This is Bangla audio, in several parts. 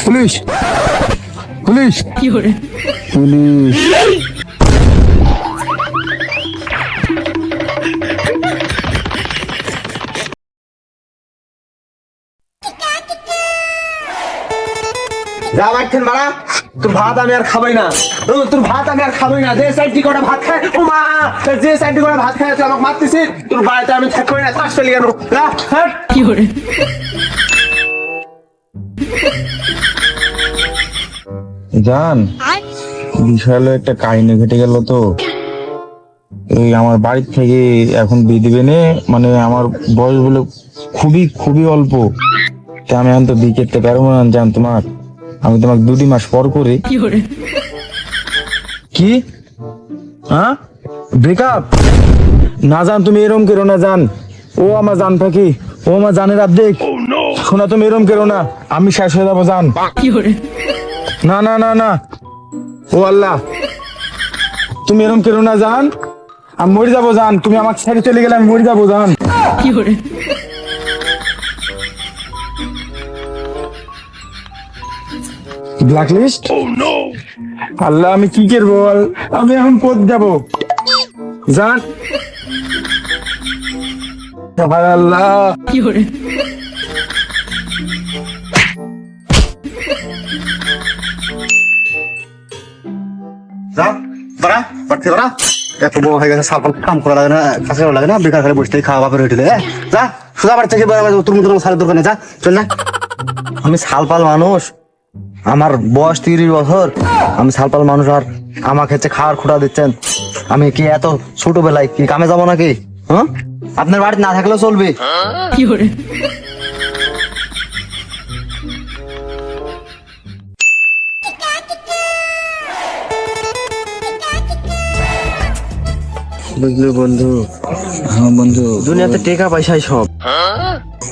Police police police. যা বাইছেন মারা, তোর ভাত আমি আর খাবাই না, তোর ভাত আমি আর খাবাই না। যে সাইডটি করে ভাত খায়, ও মা, যে সাইডটি করে ভাত খায় তুই আমাকে মারতেছিস, তোর বাড়িতে আমি থাকবই না। তাস ফেলি কেন? কি করে জান, বিশাল একটা কাহিনী ঘটে গেল তো। এই আমার বাড়ির থেকে এখন বিয়ে দিবে নে, মানে আমার বয়স বলে খুবই খুবই অল্প। তা আমি এখন তো বিয়ে করতে পারবো না জান। তোমার আমি তোমাকে 2 মাস পর করে কি করে কি হ্যাঁ ব্রেকআপ না জান, তুমি এরম করো না জান। ও আমার জান পাখি, ও আমার জানের আর্ধেক। শোনা, তুমি এরম করো না, আমি শেষ হয়ে যাবো জান। কি করে না না না না, ও আল্লাহ, তুমি এরম করো না জান, আমি মরে যাবো জান। তুমি আমাকে ছেড়ে চলে গেলে আমি মরে যাবো জান। কি করে ব্ল্যাক লিস্ট, আল্লাহ আমি কি করবো বল, আমি এখন কোথ যাবো জান। হায় আল্লাহ, কি করে যা বাড়া, বাড়তে বাড়া। এত বড় হয়ে গেছে, সাফল কাম করা লাগে না, কাছে লাগে না, বেকার খালি বসে খাওয়া বাপের হইলে। যা সোজা বাড়ি থেকে তোর মতো সারের দোকানে যা, চল না। আমি সালপাল মানুষ, আমার বয়স 30 বছর, আমি সালপাল মানুষ, আর আমাকে হচ্ছে খাওয়ার খুঁটা দিচ্ছেন। আমি কি এত ছোটবেলায় কি কামে যাবো নাকি? হ্যাঁ, আপনার বাড়িতে না থাকলেও চলবে। কি করে বুঝলো বন্ধু, হ্যাঁ বন্ধু, দুনিয়াতে টাকা পয়সাই সব।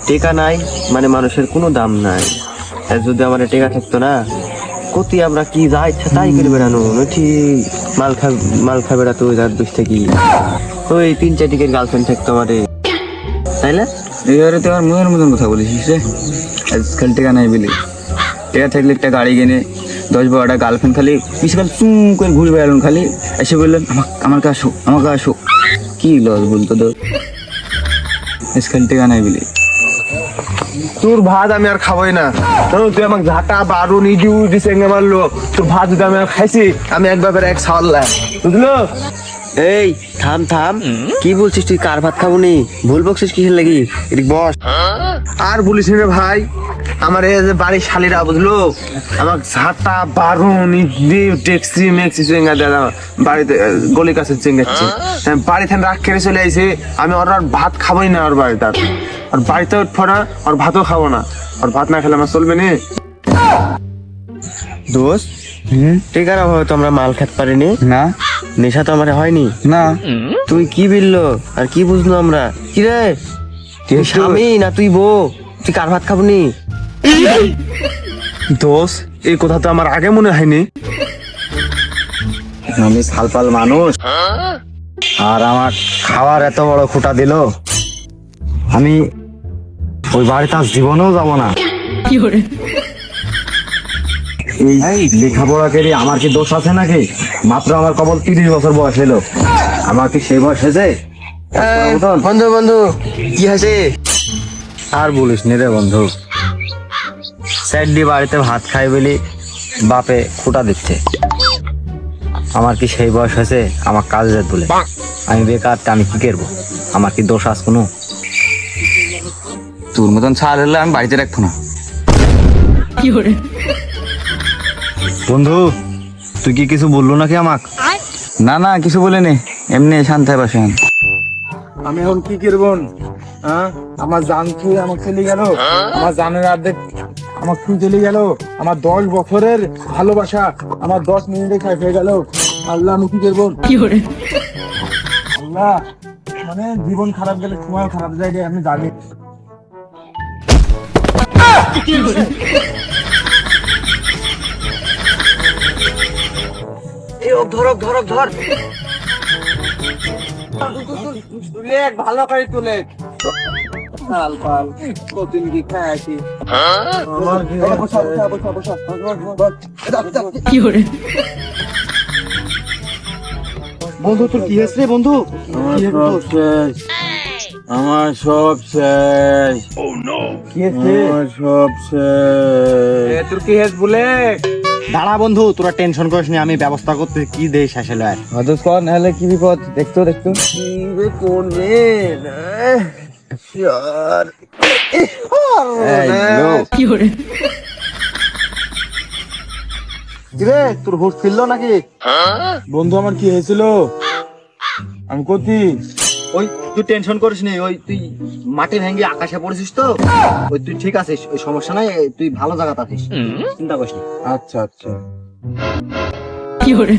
টাকা নাই মানে মানুষের কোনো দাম নাই। আর যদি আমার টাকা থাকতো না, কতি আমরা কি যা ইচ্ছা তাই করে বেড়ানো, ঠিক মাল খা বেড়াতো। যার দুষ থেকে ওই 3-4 টিকের গার্লফ্রেন্ড থাকতো আমাদের, তাই না? এবারে তো আমার মনের মতন কথা বলিস রে। আজকাল টাকা নাই বলি, টাকা থাকলে একটা গাড়ি কিনে 10-12টা গার্লফ্রেন্ড খালি পিছকাল চুম করে ঘুরে বেড়ালাম, খালি এসে বললেন আমাকে আসো, আমাকে আসো। কি লস বলতো তো, আজকাল টাকা নাই বলি। তোর ভাত আমি আর খাবোই না। তুই আমাকে ঝাঁটা বারো নিজু দিসেঙ্গে মারলো, তোর ভাত যদি আমি আর খাইছি, আমি এক ব্যাপারে এক সাওয়াল্লা, বুঝলো? এই থাম থাম, কি বলছিস তুই? কার ভাত খাবো নি? ভুল বকছিস কিসের লাগি? এদিক বস। আর বলিস রে ভাই, আমার এই যে বাড়ির শালিরা, বুঝলো, আমার ঝাঁটা বারো নিজে ট্যাক্সি ম্যাক্সি চেঙ্গা দাদা বাড়িতে গলি কাছে চেঙ্গাচ্ছে। বাড়ি থেকে রাগ করে চলে আইছে, আমি ওর আর ভাত খাবোই না। ওর বাড়িতে আর বাড়িতে উঠবো না, ওর ভাতও খাবো না। ওর ভাত না খেলে আমার চলবে না। দোস্ত, টিকার অভাবে তো আমরা মাল খেতে পারিনি না নেশা তো আমার হয়নি না, তুই কি বিললো আর কি বুঝলো আমরা? কি রে, তুই স্বামী না তুই বউ? তুই কার ভাত খাবো নি? দোষ, এই কথা তো আমার আগে মনে হয়নি। আমি সালপাল মানুষ, আর আমার খাওয়ার এত বড় খুঁটা দিল, আমি ওই বাড়িতে আজ জীবনেও যাব না। কি করে এই লেখাপড়া করে আমার কি দোষ আছে নাকি? মাত্র আমার কেবল 30 বছর বয়স হলো, আমার কি সেই বয়স হয়েছে? বন্ধু বন্ধু, কি হয়েছে? আর বলিস নি রে বন্ধু, স্যারডি বাড়িতে ভাত খাই বলি বাপে খুঁটা দিচ্ছে। আমার কি সেই বয়স হয়েছে আমার কাজ যেত বলে? আমি বেকার, আমি কি করবো? আমার কি দোষ আছে কোনো? তোর মতন ছাড় হলে আমি বাড়িতে রাখবো না। কি করে বন্ধু, তুই কি কিছু বললো নাকি আমাক? না না, কিছু বলিনি, এমনি শান্ত হয়ে বসেন। আমি এখন কি করবো? হ্যাঁ, আমার জান তুই আমাকে চলে গেল, আমার জানের অর্ধেক আমার তুই চলে গেল, আমার 10 বছরের ভালোবাসা আমার 10 মিনিটে খাই হয়ে গেল। আল্লাহ, আমি কি করবো? কি করে আল্লাহ, মানে জীবন খারাপ গেলে সময় খারাপ যায় রে, আমি জানি। ধর ভালো করে তুলে কাল কাল কতদিন কি খাই আসি আমার কি বসা বসা বসা বসা কি hore বন্ধু তোর কি হয়েছে রে বন্ধু আমার সব শেষ কি হয়েছে আমার সব শেষ তোর কি হয়েছে বলে দাঁড়া বন্ধু, তোরা টেনশন করিস নি, আমি ব্যবস্থা করতে কি দেই শেষে লয়। হদস কর নাহলে কি বিপদ দেখতো দেখতো কি রে করবে यार কি hore কিরে তোর হুশ ফিরলো নাকি? বন্ধু আমার কি হয়েছিল আমি কতি ওই তুই টেনশন করিস নি, ওই তুই মাটি ভেঙে আকাশে পড়েছিস তো, ওই তুই ঠিক আছিস, ওই সমস্যা নাই, তুই ভালো জায়গাতে আছিস, চিন্তা করিস নি। আচ্ছা আচ্ছা কি hore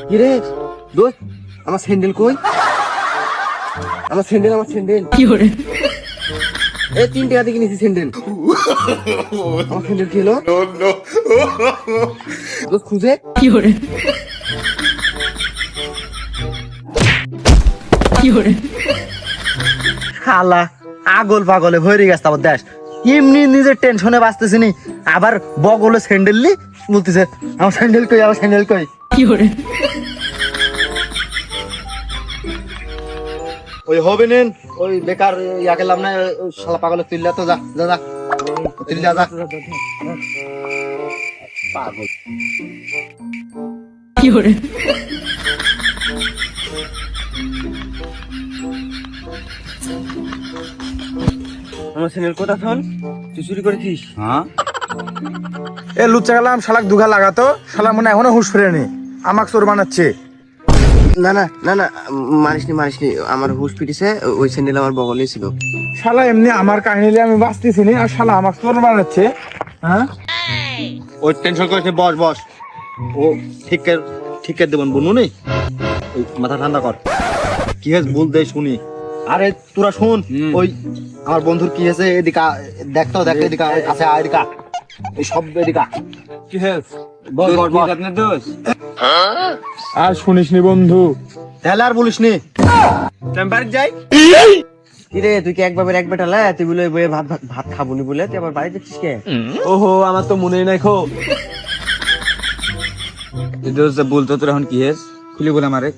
কিরে দোস্ত, আমার স্যান্ডেল কই? আমার স্যান্ডেল কি hore এই 3 টাকা দিয়ে কিনেছি স্যান্ডেল। আমার স্যান্ডেল কি হলো? দোস্ত খুঁজে কি hore কি hore শালা আগল পাগলে ভরে গেছে আবার দেশ, এমনি নিজের টেনশনে বাঁচতেছি নি, আবার বগলে স্যান্ডেল নি বলতেছে আমার স্যান্ডেল কই, আমার স্যান্ডেল কই। কি hore ওই হবে নেন, ওই বেকার ইয়াকে লাভ নাই, ওই শালা পাগলে তুললা তো, যা যা যা তুললা যা। পাগল কি hore আমার চ্যানেল কোথা থন তুই চুরি করেছিস হ্যাঁ এ লুচ্চা গেলাম শালাক দুঘা লাগাতো, শালা মনে হয় এখনো হুশ ফেরেনি, আমাকে চোর বানাচ্ছে। না না না না মারিসনি আমার হুশ ফিটিছে ওই স্যান্ডেল আমার বগলে ছিল শালা এমনি আমার কাহিনী নিয়ে আমি বাঁচতেছি নি, আর শালা আমাকে চোর বানাচ্ছে। হ্যাঁ ওই টেনশন করেছে, বস বস, ও ঠিক করে দেবেন বলুন নি, ওই মাথা ঠান্ডা কর, কি হয়েছে বলতে শুনি। আরে তোরা শুন, ওই আমার বন্ধুর কি হয়েছে এদিকে দেখতো, দেখ এদিকে কাছে এদিকে এই সব এদিকে কি হয়েছে বস বস বস। আপনার দোষ আর শুনিস নি বন্ধু, তাহলে আর বলিস নি, বাড়ি যাই কিরে তুই কি একবার এক বেটা লা তুই বলে বয়ে ভাত ভাত খাবনি বলে তুই আবার বাড়ি যাচ্ছিস কে ওহো আমার তো মনেই নাই খো দোষ বলতো তোর এখন কি হয়েছে খুলে বলে আমারে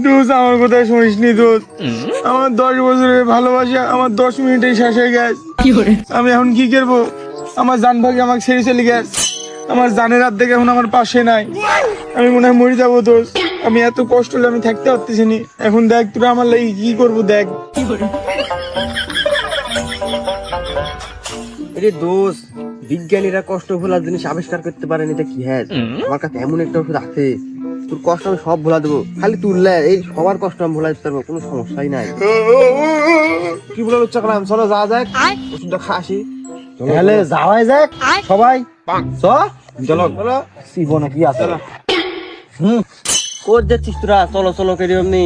দোষ আমার কথা শুনিস নি দোষ, আমার 10 বছরের ভালোবাসা আমার 10 মিনিটেই শেষ হয়ে গেছে। কি hore আমি এখন কি করবো? আমার জান ভাগে আমাকে ছেড়ে চলে গেছে, আমার জানের হাত থেকে এখন আমার পাশে নাই, আমি মনে হয় মরে যাবো দোষ, আমি এত কষ্ট হলে আমি থাকতে পারতেছি নি। এখন দেখ তোরা আমার লাগি কি করবো দেখ। কি hore এরে দোষ বিজ্ঞানীরা কষ্ট ভোলার জিনিস আবিষ্কার করতে পারেনি তা কি হ্যাঁ আমার কাছে এমন একটা ওষুধ আছে তোর কষ্ট আমি সব ভোলা দেবো, খালি তুললে এই সবার কষ্ট আমি ভোলা দিতে পারবো, কোনো সমস্যাই নাই কি বলে উচ্চ করলাম চলো যাওয়া যাক ওষুধটা খাসি তাহলে যাওয়াই যাক সবাই, চলো চলো জীবনে কি আছে। কোথ যাচ্ছিস তোরা চলো চলো কেরি এমনি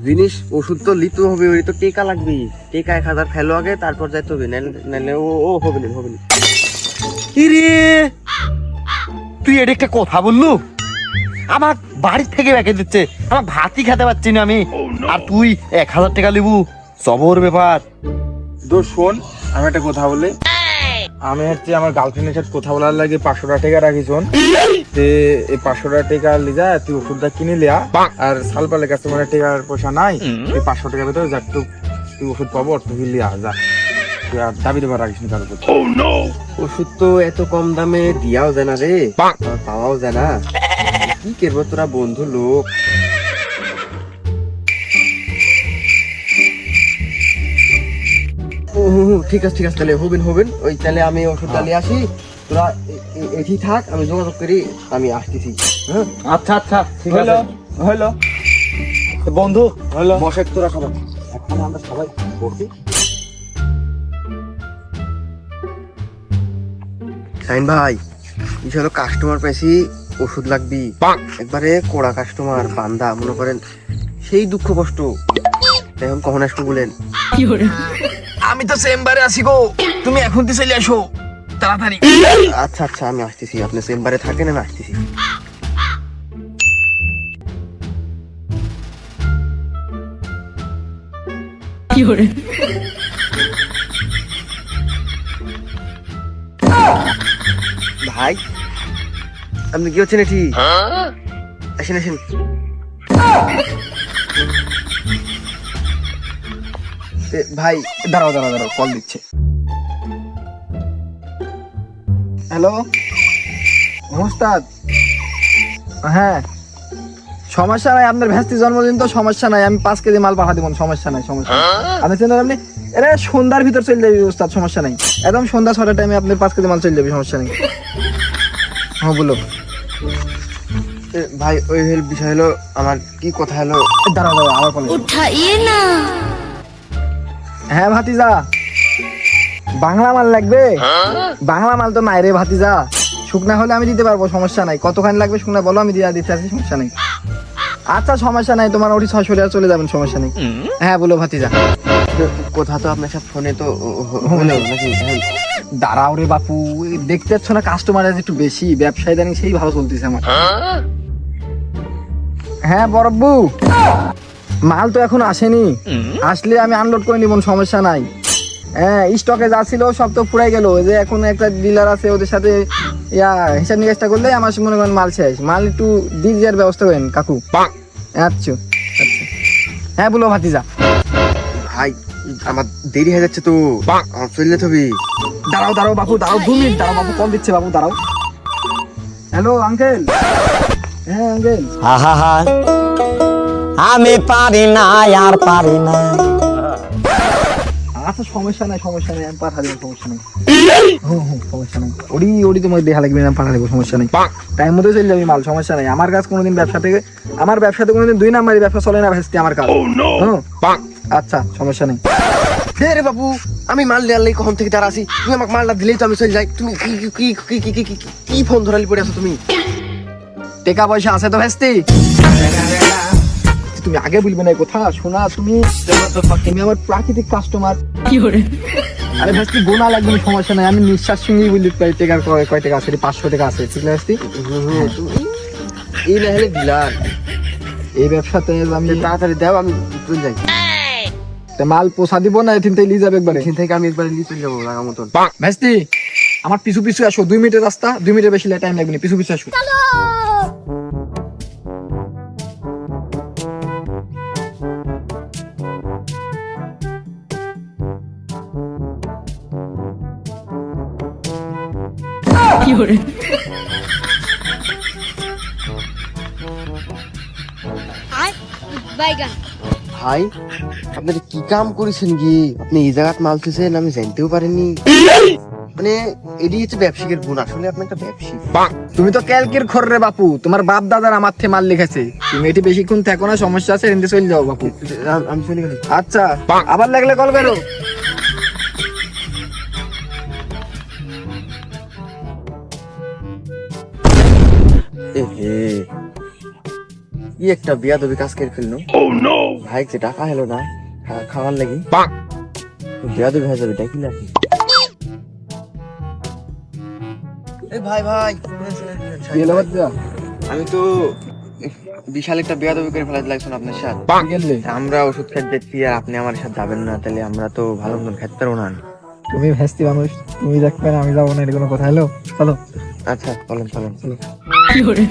জিনিস ওষুধ তো লিতে হবে, ওই তো টেকা লাগবে, টেকা 1000 ফেলো আগে তারপর যাইতে হবে, নাহলে ও হবে না ইরে তুই এটা একটা কথা বললু, আমার বাড়ি থেকে ব্যাকে দিচ্ছে, আমার ভাতই খেতে পাচ্ছি না আমি, আর তুই 1000 টাকা লিবু, সবর ব্যাপার। দোষ শোন, আমি একটা কথা বলি, আমি হচ্ছে আমার গার্লফ্রেন্ডের সাথে কথা বলার লাগে 500 টাকা রাখি শোন, তে এই 500 টাকা লিজা তুই ওষুধটা কিনে লিয়া, আর সালপালের কাছে মানে টাকার পয়সা নাই, এই 500 টাকা ভিতরে যা তুই ওষুধ পাবো আর তুই লিয়া যা, তুই আর দাবি দেবার রাখিস নি কারোর প্রতি। ওষুধ তো এত কম দামে দিয়াও যায় না রে, আর পাওয়াও যায় না, কি করবো তোরা বন্ধু লোক। ঠিক আছে তাহলে হবেন ওই তাহলে আমি ওষুধটা নিয়ে আসি, তোরা এটি থাক, আমি যোগাযোগ করি, আমি আসতেছি। হ্যাঁ আচ্ছা আচ্ছা ঠিক আছে হলো বন্ধু, হলো বসে তোরা খাবার, এখন আমরা সবাই বসি। সাইন ভাই ইনশাল্লাহ কাস্টমার পাইছি, ওষুধ লাগবি একবারে কোড়া কাস্টমার, বান্দা মনে করেন সেই দুঃখ কষ্ট, এখন কখন আসবো বলেন? কি hore আমি তো চেম্বারে আছি গো, তুমি এখন তো চলে আসো তাড়াতাড়ি। আচ্ছা আমি আসতেছি, আপনি চেম্বারে থাকেন, আমি আসতেছি। 有人， ভাই আপনি কি হচ্ছেন এটি? আসেন আসেন। ভাই দাঁড়াও দাঁড়াও দাঁড়াও, কল দিচ্ছে। হ্যালো মোস্তাদ, হ্যাঁ সমস্যা নাই, আপনার ভ্যাস্তি জন্মদিন তো, সমস্যা নাই, আমি 5 কেজি মাল পাঠা দিব, সমস্যা নাই, সমস্যা নাই। আপনি চিন্তা করেন, এরা সন্ধ্যার ভিতর চলে যাবে ওস্তাদ, সমস্যা নাই, একদম সন্ধ্যা 6টার টাইমে আপনার 5 কেজি মাল চলে যাবে, সমস্যা নেই। হ্যাঁ বলো। ভাই ওই বিষয় হলো, আমার কি কথা হলো। দাঁড়াও দাঁড়াও, আবার কল। उठाइए ना। হ্যাঁ ভাতিজা, বাংলা মাল লাগবে? বাংলা মাল তো নাই রে ভাতিজা, শুকনা হলে আমি দিতে পারবো, সমস্যা নাই। কতখানি লাগবে শুকনা বলো, আমি দিয়ে দিতে আছি, সমস্যা নাই। আচ্ছা সমস্যা নাই, তোমার ওটি 600 টাকা চলে যাবেন, সমস্যা নেই। হ্যাঁ বলো ভাতিজা। কথা তো আপনার সাথে ফোনে তো হলো নাকি? দাঁড়াও রে বাপু, এই দেখতে পাচ্ছ না কাস্টমার আজ একটু বেশি, ব্যবসা ইদানিং সেই ভালো চলতেছে আমার। হ্যাঁ বরব্বু, মাল তো এখন আসেনি, আসলে আমি আনলোড করে নিব, সমস্যা নাই। হ্যাঁ স্টকে যা ছিল সব তো পুরাই গেল, ওই যে এখন একটা ডিলার আছে, ওদের সাথে হিসাব নিকাশটা করলে আমার মনে করেন মাল শেষ, মাল একটু দিয়ে দেওয়ার ব্যবস্থা করেন কাকু। আচ্ছা আচ্ছা, হ্যাঁ বলো ভাতিজা। ভাই আমার দেরি হয়ে যাচ্ছে তো, আমার চলে যেতে হবে। দাঁড়াও দাঁড়াও বাপু, দাঁড়াও 2 মিনিট দাঁড়াও, বাপু কল দিচ্ছে, বাপু দাঁড়াও। Hello uncle. হ্যাঁ আঙ্কেল। আহা আমি পারি না আর পারি না। আচ্ছা সমস্যা নাই, সমস্যা নাই, আমি পাঠা দেবো, সমস্যা নাই। সমস্যা নাই, ওডি তোমার দেখা লাগবে, আমি পাঠা দেবো, সমস্যা নাই। টাইম মতো চলে যাবি মাল, সমস্যা নাই। আমার কাছে কোনোদিন আমার ব্যবসাতে কোনোদিন 2 নাম্বারই ব্যবসা চলে না ভেস্তি আমার কাছে। আচ্ছা সমস্যা নেই। রে বাবু, আমি মাল নেওয়ার কখন থেকে তারা আসি, তুমি আমাকে মালটা দিলেই তো আমি চলে যাই। তুমি কি ফোন ধরালি পড়ে আছো তুমি? টাকা পয়সা আছে তো ভেস্তি? তুমি আগে বলবে না এই কথা, শোনা তুমি আমার প্রাকৃতিক কাস্টমার। 有人， আরে ভেস্তি গোনা লাগবে না, সমস্যা নাই, আমি নিঃশ্বাস সঙ্গেই বলি টাকার কয় টাকা আছে, 500 টাকা আছে, ঠিক আছে ভেস্তি? এই না হলে দিলার এই ব্যবসাতে আমি তাড়াতাড়ি দাও, আমি চলে যাই। তা মাল পোষা দিব না, এখান থেকে নিয়ে যাবে একবারে? এখান থেকে আমি একবার নিয়ে চলে যাবো লাগা মতন। ভেস্তি আমার পিছু পিছু আসো, 2 মিনিটের রাস্তা, 2 মিনিটের বেশি টাইম লাগবে না, পিছু পিছু আসো।有人， बैगन। ভাই আপনারা কি কাম করেছেন কি? আপনি এই জায়গাত মাল তুলছেন, আমি জানতেও পারিনি। মানে এটি হচ্ছে ব্যবসায়িকের গুণ, আসলে আপনি একটা ব্যবসায়ী। তুমি তো ক্যালকের খর রে বাপু, তোমার বাপ দাদার আমার থেকে মাল লিখেছে, তুমি এটি বেশিক্ষণ থাকো না, সমস্যা আছে, এখান থেকে চলে যাও বাপু। আমি চলে গেছি। আচ্ছা আবার লাগলে কল করো। এহে, কি একটা বিয়াদবি কাজ করে ফেললো। ভাই যে টাকা হলো না খাওয়ার লাগি, বিয়াদবি হয়ে যাবে, দেখি নাকি। ভাই ভাই কি হলো বাচ্চা? আমি তো বিশাল একটা বেয়াদবি করে ফেলাতে লাগছেন আপনার সাথে। কি গেলে? আমরা ওষুধ খেতে যাচ্ছি আর আপনি আমার সাথে যাবেন না, তাহলে আমরা তো ভালো মতন খেতে পারবো না। তুমি ভেস্তি মানুষ, তুমি দেখবে না, আমি যাবো না, এর কোনো কথা। হলো চলো। আচ্ছা চলেন চলেন চলো। 有人，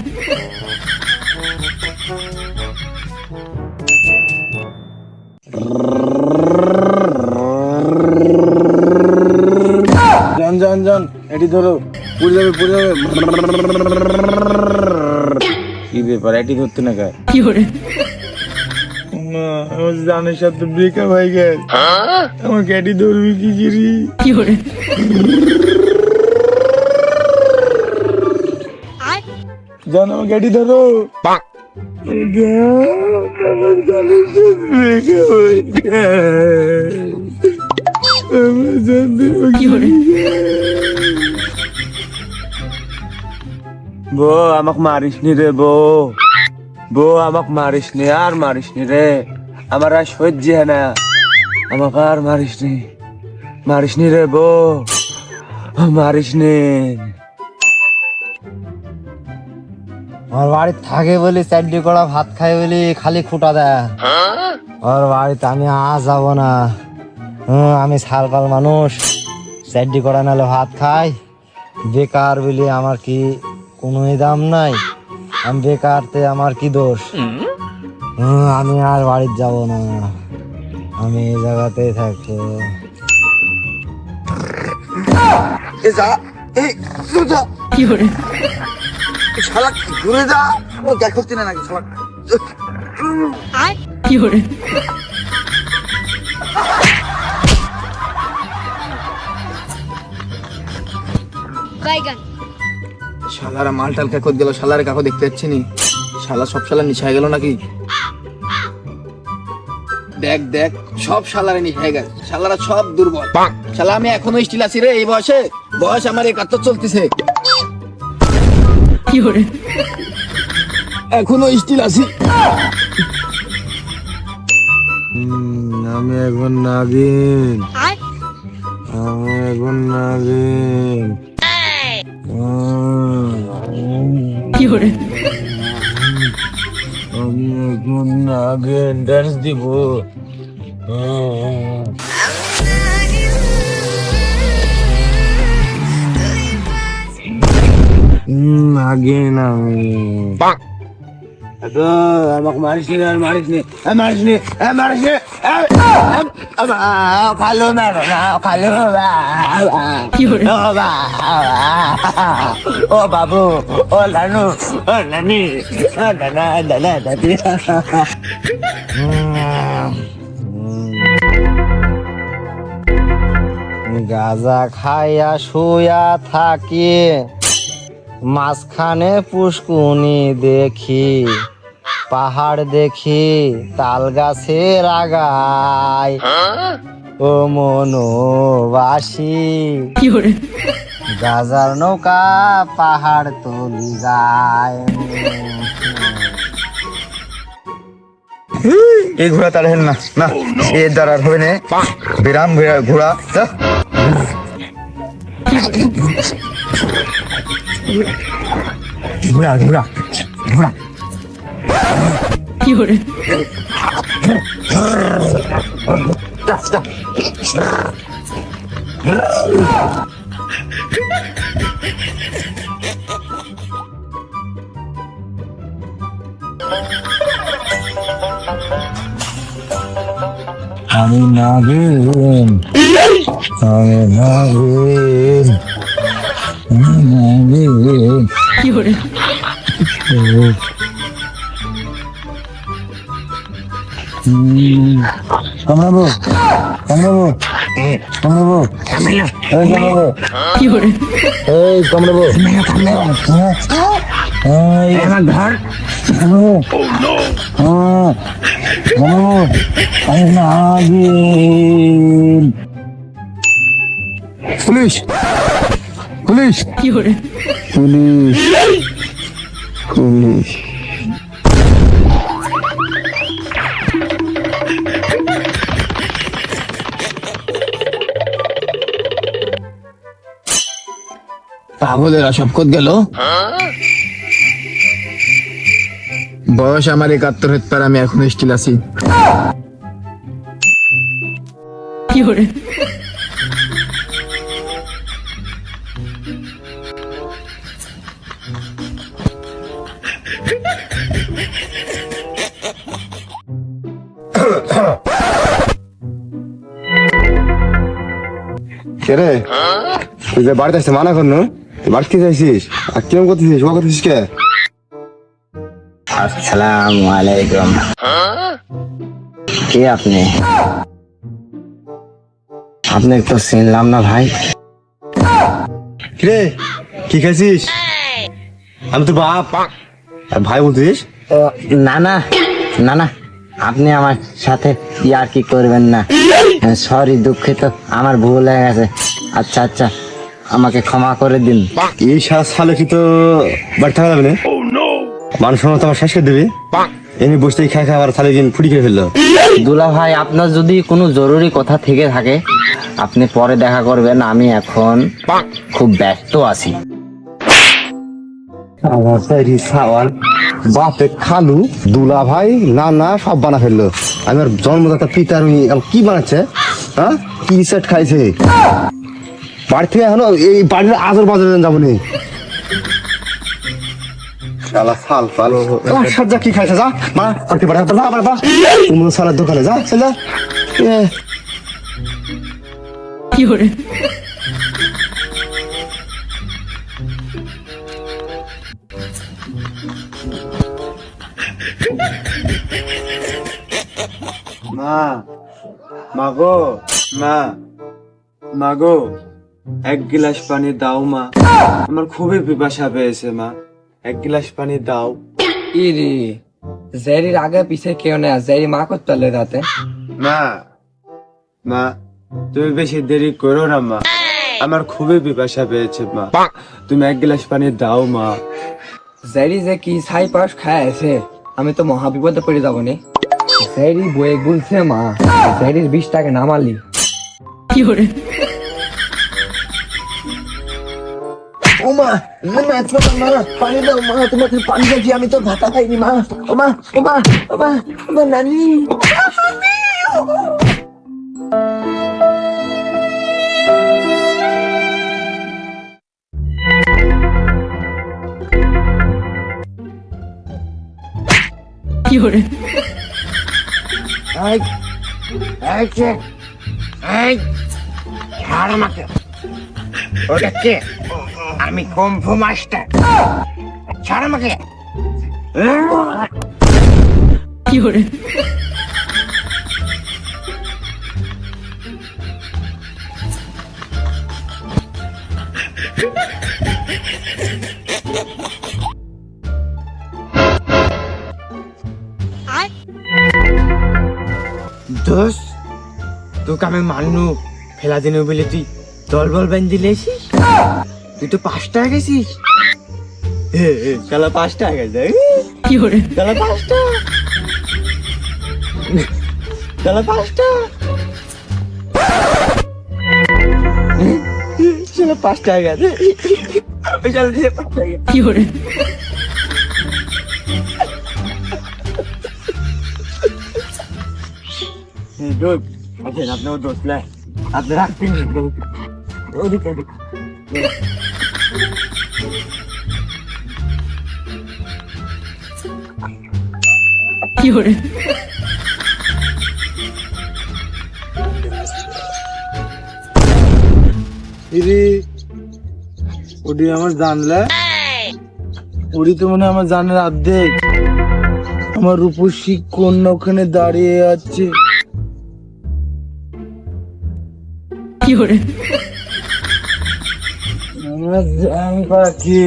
জান জান জান, এটি ধরো, পড়ে যাবে পড়ে যাবে। কি ব্যাপার, এটি ধরতে না গায়ে? 有人， আমার জানের সাথে ব্রেকআপ হয়ে গেছে, আমাকে এটি ধরবি কি করি? 有人， জান আমাকে এটি ধরো। আমার জানের সাথে ব্রেকআপ হয়ে গেছে, আমার জান ধরবো কি? 有人， বো আমাক মারিস নি রে, বো আমাক মারিস নি, আর মারিস নি রে, আমার আর সহ্য হয় না, আমাকে আর মারিস নি রে বো, মারিস নি। আমার বাড়িতে থাকে বলি চারটি কড়া ভাত খাই বলি খালি খুঁটা দেয়। ওর বাড়িতে আমি আজ যাবো না। আমি সালপাল মানুষ, চারটি কড়া নালে ভাত খাই। বেকার বলি আমার কি কোনোই দাম নাই? আমি বেকারতে আমার কি দোষ? আমি আর বাড়িতে যাব না, আমি এই জায়গাতেই থাকবো। কি hore শালা ঘুরে যা, ও দেখো চিনে নাকি শালা। কি hore শালারা মাল টাল কাকত গেল, শালারে কাকো দেখতে পাচ্ছি নি। শালা সব শালা নিশায় গেল নাকি? দেখ দেখ, সব শালারে নিশায় গেল, শালারা সব দুর্বল। শালা আমি এখনো স্টিল আছি রে, এই বয়সে। বয়স আমার 71 চলতেছে, কি hore এখনো স্টিল আছি। আমি এখন নাগিন, আমি এখন নাগিন। কি hore আমি এখন নাগিন, ডান্স দিব। নাগিন আমি। আমাকে মারিস নি, আর মারিস নি, মারিস নি, মারিস নি। খালো মেরো না, খালো। কি hore ও বাবু, ও নানু, ও নানি, ও নানা, দাদা, দাদি। গাঁজা খাইয়া শুয়া থাকি, মাঝখানে পুষ্কুনি দেখি, পাহাড় দেখি তাল গাছের আগায়। ও মনোবাসী, কি hore গাজার নৌকা পাহাড় তলি যায়। এই ঘোড়া তার হেন না, না এর দ্বারা আর হবে না। বিরাম ঘোড়া যা। ঘোড়া ঘোড়া ঘোড়া। কি hore আমি নাগিন, আমি নাগিন, আমি নাগিন। কি hore কামড়াবো, কামড়াবো, কামড়াবো, এই কামড়াবো, কি hore এই কামড়াবো, এই আমার ঘর কামড়াবো, কামড়াবো, আমি নাগিন। পুলিশ, পুলিশ, কি hore পুলিশ, পুলিশ। পাগলেরা সব কত গেল। বয়স আমার 71 হতে পারে, আমি এখনো স্টিল আছি। কি hore কে রে? তুই যে বাড়িতে আসতে মানা করনো, বাড়িতে কি চাইছিস? আর কিরম করতেছিস? ও করতেছিস কে? আসসালামু আলাইকুম। কে আপনি? আপনাকে তো চিনলাম না ভাই। রে কি খাইছিস? আমি তোর বাপ আর ভাই বলছিস? না না না না, আপনি আমার সাথে ইয়ার কি করবেন না। সরি, দুঃখিত, আমার ভুল হয়ে গেছে। আচ্ছা আচ্ছা, আমাকে ক্ষমা করে দিন। এই সালে কি তো বাড়ি থাকা যাবে না? মানুষ তো আমার শেষ করে দেবে। এমনি বসে খাই খাই আবার থালে দিন ফুটি খেয়ে ফেললো। দুলা ভাই, আপনার যদি কোনো জরুরি কথা থেকে থাকে আপনি পরে দেখা করবেন, আমি এখন খুব ব্যস্ত আছি। আমার সাইরি সাওয়াল বাপে খালু দুলা ভাই না না সব বানা ফেললো। আমার জন্মদাতা পিতার কি বানাচ্ছে? হ্যাঁ, কি সেট খাইছে? বাড়ি থেকে এখনো এই বাড়ির আদর বাজারে যাবো নি। শালা ফাল ফাল সাজ্জা কি খাইছে? যা মা পাঠি পাঠা যা বাবা তুমি সালার দোকানে যা চলে যা। কি hore মা, মা গো, মা গো, এক গিলাস পানি দাও মা, আমার খুবই পিপাসা পেয়েছে মা, এক গিলাস পানি দাও। ইরি জেরির আগে পিছে কেউ নেই, জেরি মা করতে পারলে রাতে। মা তুমি বেশি দেরি করো না মা, আমার খুবই পিপাসা পেয়েছে মা, তুমি এক গিলাস পানি দাও মা। জেরি যে কি ছাই পাশ খায় আছে, আমি তো মহা বিপদে পড়ে যাবো নি। জেরি বয়ে গুলছে মা, জেরির 20 টাকা নামালি। কি hore ও মা, পানি দাও মা, তোমাকে পানি দিয়েছি, আমি তো ভাতা খাইনি মা। ও মা, ও মা, ও মা, ও মা, নানি। কি hore ওটা কে? আমি কুম্ফু মাস্টার, ছাড় আমাকে। কি hore দোষ তোকে আমি মানু ফেলা দিন বলে তুই দল বল বেঁধে দিলেছিস, তুই তো 5 টাকা গেছিস। শালা 5 টাকা গেছে, কি hore শালা 5 টাকা, শালা 5 টাকা, শালা 5 টাকা গেছে, শালা দিয়ে 5 টাকা। কি hore দোষ আছেন আপনার দোষ লাই, আপনি রাখতেন ওদিকে ওদিকে। কি hore ইরি ওডি আমার জানলে, ওডি তো মনে হয় আমার জানার অর্ধেক। আমার রূপসী কন্যা ওখানে দাঁড়িয়ে আছে। কি hore আমার জান পাখি,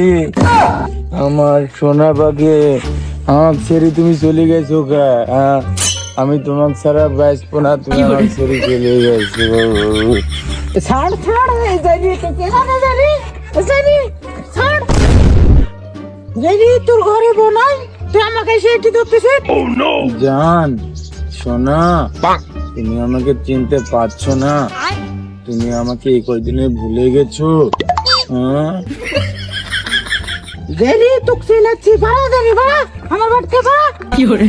আমার সোনা পাখি, আমার ছেড়ে তুমি চলে গেছো গা? আমি তোমার ছাড়া বাঁচবো না, তুমি কি আমার বলে? ছেড়ে চলে গেছো। ছাড় ছাড় জানি তোকে জানি জানি ছাড় জানি তোর ঘরে বোনাই তুই আমাকে সেটি ধরতেছিস। জান সোনা, তুমি আমাকে চিনতে পারছো না? তুমি আমাকে এই কয়দিনে ভুলে গেছো? হ্যাঁ, জানি তোকে চিনাচ্ছি, বাড়া জানি বাড়া আমার বাড়িতে বাড়া। কি hore